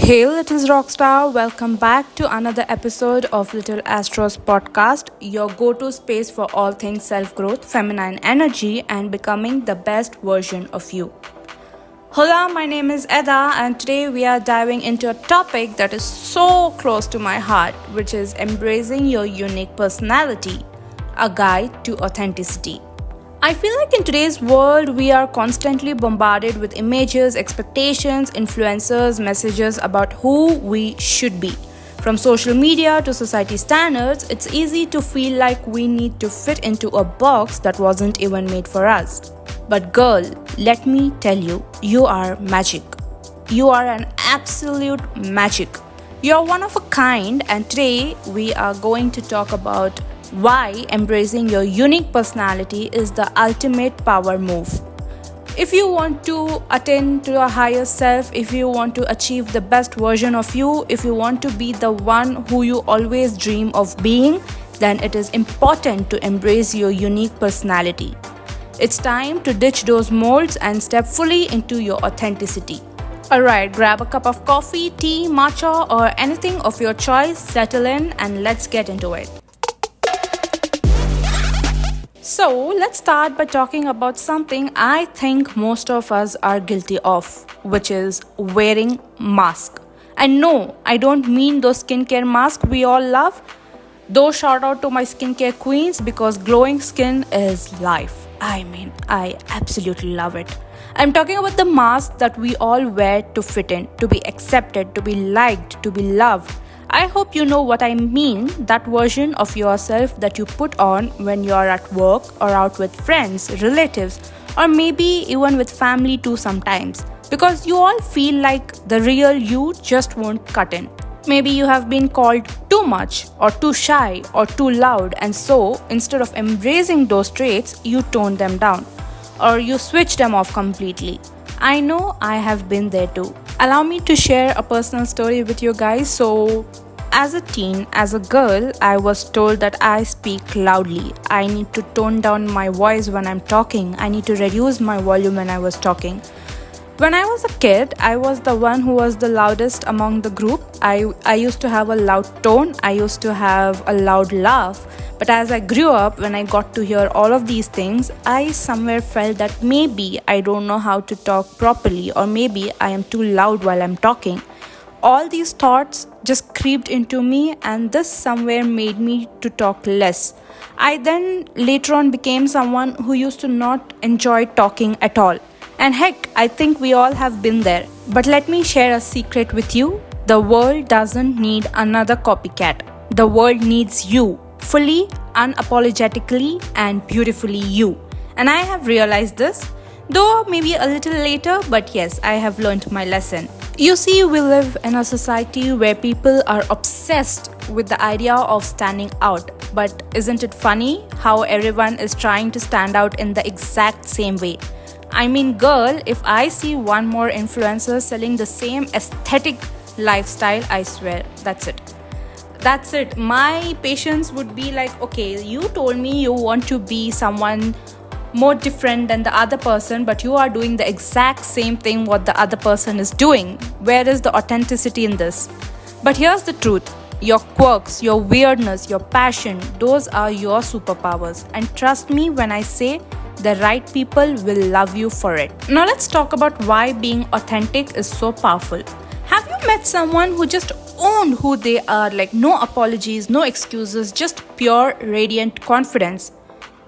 Hey, little rockstar, welcome back to another episode of Little Astro's podcast, your go to space for all things self growth, feminine energy, and becoming the best version of you. Hola, my name is Eda, and today we are diving into a topic that is so close to my heart, which is embracing your unique personality, a guide to authenticity. I feel like in today's world, we are constantly bombarded with images, expectations, influencers, messages about who we should be. From social media to society standards, it's easy to feel like we need to fit into a box that wasn't even made for us. But girl, let me tell you, you are magic. You are an absolute magic. You're one of a kind, and today we are going to talk about why embracing your unique personality is the ultimate power move. If you want to attain to a higher self, if you want to achieve the best version of you, if you want to be the one who you always dream of being, then it is important to embrace your unique personality. It's time to ditch those molds and step fully into your authenticity. Alright, grab a cup of coffee, tea, matcha, or anything of your choice, settle in, and let's get into it. So, let's start by talking about something I think most of us are guilty of, which is wearing mask. And no, I don't mean those skincare masks we all love. Though shout out to my skincare queens because glowing skin is life. I absolutely love it. I'm talking about the mask that we all wear to fit in, to be accepted, to be liked, to be loved. I hope you know what I mean, that version of yourself that you put on when you're at work or out with friends, relatives, or maybe even with family too sometimes. Because you all feel like the real you just won't cut in. Maybe you have been called too much or too shy or too loud, and so instead of embracing those traits, you tone them down or you switch them off completely. I know I have been there too. Allow me to share a personal story with you guys. So, as a teen, as a girl, I was told that I speak loudly. I need to tone down my voice when I'm talking. I need to reduce my volume when I was talking. When I was a kid, I was the one who was the loudest among the group. I used to have a loud tone. I used to have a loud laugh. But as I grew up, when I got to hear all of these things, I somewhere felt that maybe I don't know how to talk properly, or maybe I am too loud while I'm talking. All these thoughts just creeped into me, and this somewhere made me to talk less. I then later on became someone who used to not enjoy talking at all. And heck, I think we all have been there. But let me share a secret with you. The world doesn't need another copycat. The world needs you. Fully, unapologetically, and beautifully you. And I have realized this, though maybe a little later, but yes, I have learned my lesson. You see, we live in a society where people are obsessed with the idea of standing out. But isn't it funny how everyone is trying to stand out in the exact same way? I mean, girl, if I see one more influencer selling the same aesthetic lifestyle, I swear, that's it. That's it. My patience would be like, okay, you told me you want to be someone more different than the other person, but you are doing the exact same thing what the other person is doing. Where is the authenticity in this? But here's the truth. Your quirks, your weirdness, your passion, those are your superpowers. And trust me when I say the right people will love you for it. Now let's talk about why being authentic is so powerful. Have you met someone who just owned who they are, like no apologies, no excuses, just pure radiant confidence?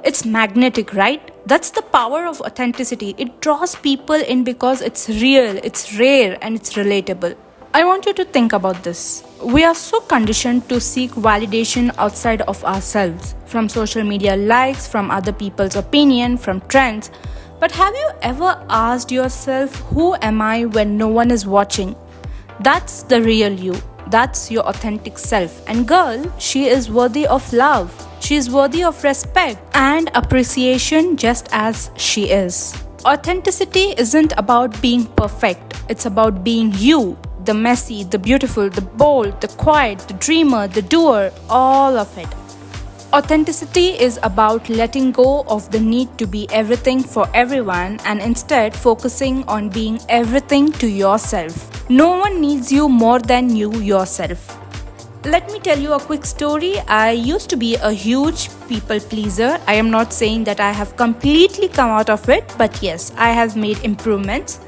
It's magnetic, right? That's the power of authenticity. It draws people in because it's real, it's rare, and it's relatable. I want you to think about this. We are so conditioned to seek validation outside of ourselves, from social media likes, from other people's opinion, from trends. But have you ever asked yourself, who am I when no one is watching? That's the real you. That's your authentic self. And girl, she is worthy of love. She is worthy of respect and appreciation just as she is. Authenticity isn't about being perfect. It's about being you. The messy, the beautiful, the bold, the quiet, the dreamer, the doer, all of it. Authenticity is about letting go of the need to be everything for everyone and instead focusing on being everything to yourself. No one needs you more than you yourself. Let me tell you a quick story. I used to be a huge people pleaser. I am not saying that I have completely come out of it, but yes, I have made improvements.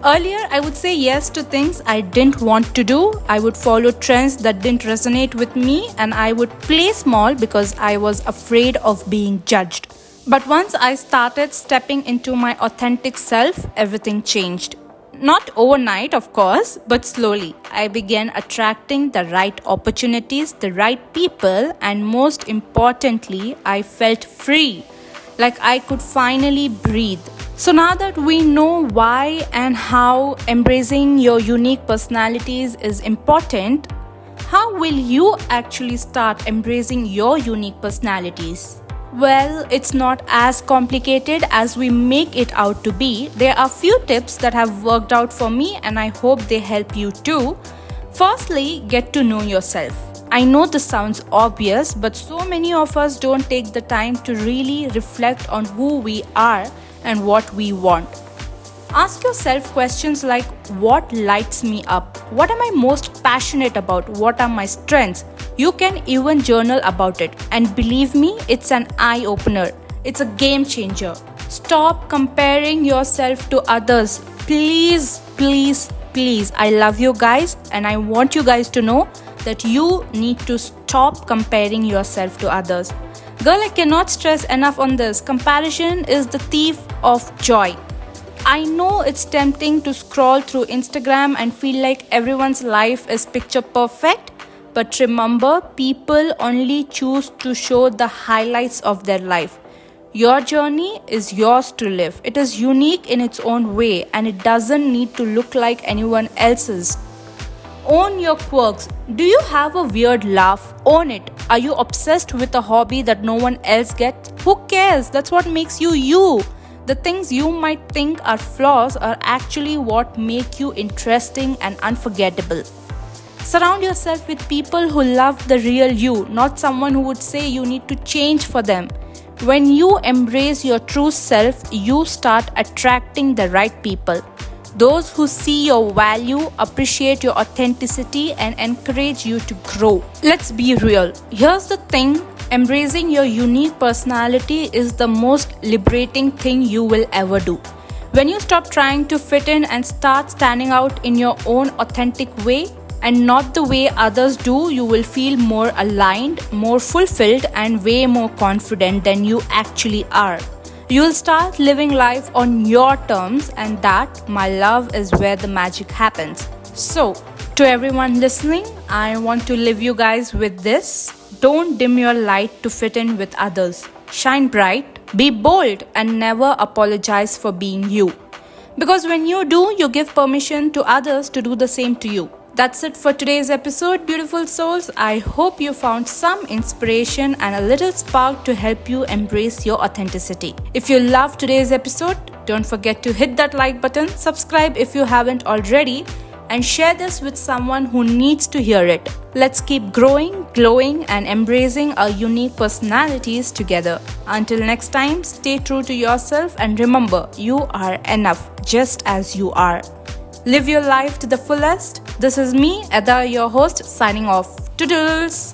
Earlier, I would say yes to things I didn't want to do. I would follow trends that didn't resonate with me, and I would play small because I was afraid of being judged. But once I started stepping into my authentic self, everything changed. Not overnight, of course, but slowly. I began attracting the right opportunities, the right people, and most importantly, I felt free. Like I could finally breathe. So now that we know why and how embracing your unique personalities is important, how will you actually start embracing your unique personalities? Well, it's not as complicated as we make it out to be. There are few tips that have worked out for me and I hope they help you too. Firstly, get to know yourself. I know this sounds obvious, but so many of us don't take the time to really reflect on who we are and what we want. Ask yourself questions like, what lights me up? What am I most passionate about? What are my strengths? You can even journal about it. And believe me, it's an eye-opener. It's a game changer. Stop comparing yourself to others. Please, please, please. I love you guys and I want you guys to know that you need to stop comparing yourself to others. Girl, I cannot stress enough on this. Comparison is the thief of joy. I know it's tempting to scroll through Instagram and feel like everyone's life is picture perfect, but remember, people only choose to show the highlights of their life. Your journey is yours to live. It is unique in its own way and it doesn't need to look like anyone else's. Own your quirks. Do you have a weird laugh? Own it. Are you obsessed with a hobby that no one else gets? Who cares? That's what makes you you. The things you might think are flaws are actually what make you interesting and unforgettable. Surround yourself with people who love the real you, not someone who would say you need to change for them. When you embrace your true self, you start attracting the right people. Those who see your value, appreciate your authenticity, and encourage you to grow. Let's be real. Here's the thing. Embracing your unique personality is the most liberating thing you will ever do. When you stop trying to fit in and start standing out in your own authentic way and not the way others do, you will feel more aligned, more fulfilled, and way more confident than you actually are. You will start living life on your terms, and that, my love, is where the magic happens. So, to everyone listening, I want to leave you guys with this. Don't dim your light to fit in with others. Shine bright, be bold, and never apologize for being you. Because when you do, you give permission to others to do the same to you. That's it for today's episode, beautiful souls. I hope you found some inspiration and a little spark to help you embrace your authenticity. If you loved today's episode, don't forget to hit that like button, subscribe if you haven't already, and share this with someone who needs to hear it. Let's keep growing, glowing, and embracing our unique personalities together. Until next time, stay true to yourself and remember, you are enough just as you are. Live your life to the fullest. This is me, Ada, your host, signing off. Toodles!